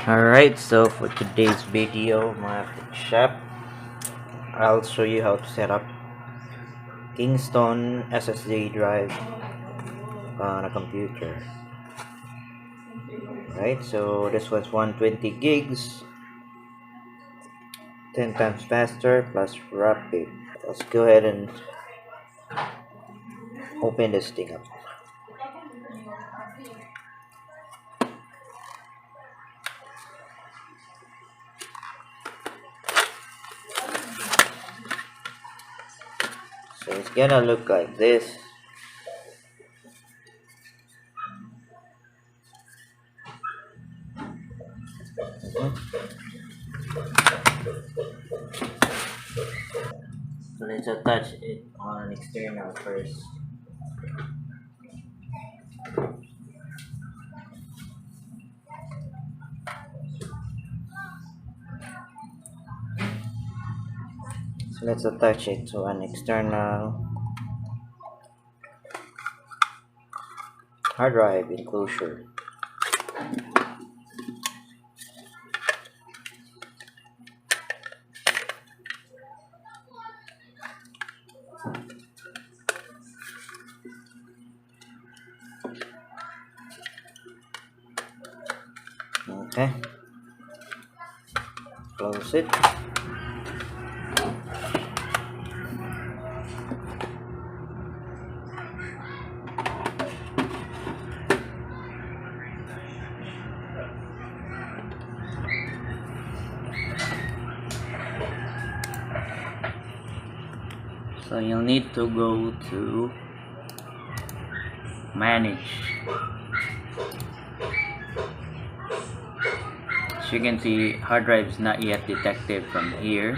Alright, so for today's video mga shop, I'll show you how to set up Kingston SSD drive on a computer. Right, so this one's 120 gigs, 10 times faster plus rapid. Let's go ahead and open this thing up. So it's gonna look like this. So let's attach it on external first. So let's attach it to an external hard drive enclosure. Okay, close it. So you'll need to go to manage. As you can see, hard drive is not yet detected from here,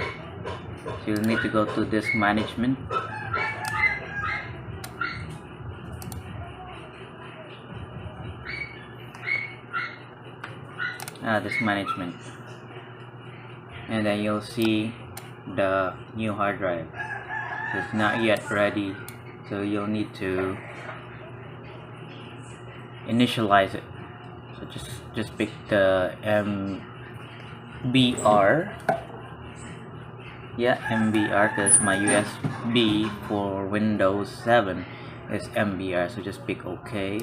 so you'll need to go to disk management. Disk management, and then you'll see the new hard drive. It's not yet ready, so you'll need to initialize it. So just pick the MBR. Yeah, MBR, because my USB for Windows 7 is MBR, so just pick OK,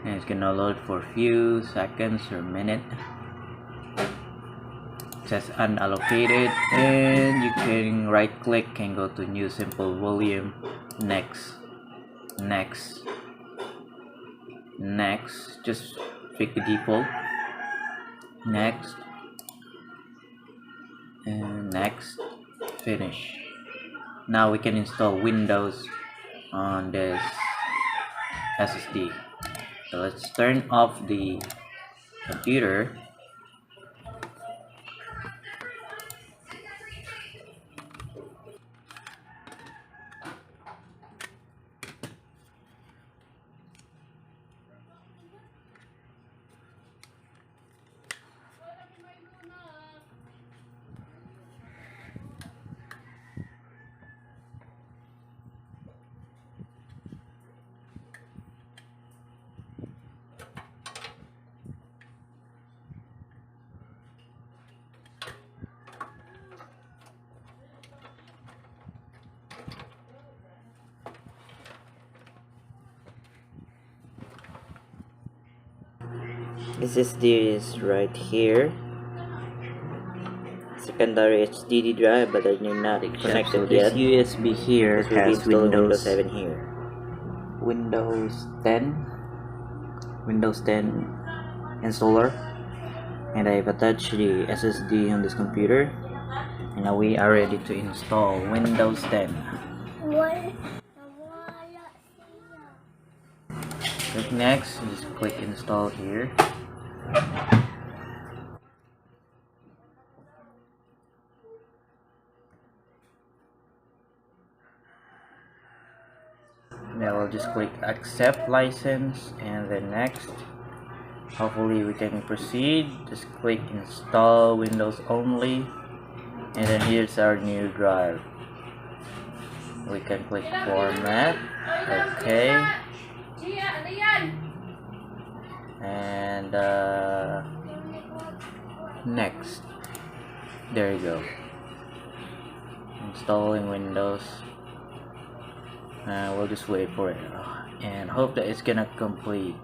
and it's gonna load for a few seconds or a minute. It says unallocated, and you can right click and go to new simple volume. Next, just pick the default. Next, and next, finish. Now we can install Windows on this SSD. So let's turn off the computer. SSD is right here. Secondary HDD drive, but they're not connected yet. This USB here has Windows 7 here. Windows 10 installer, and I've attached the SSD on this computer, and now we are ready to install Windows 10. Click next, just click install here. Now we'll just click accept license and then next. Hopefully we can proceed. Just click install Windows only, and then here's our new drive. We can click format, okay, and next. There you go. Installing Windows. We'll just wait for it and hope that it's gonna complete.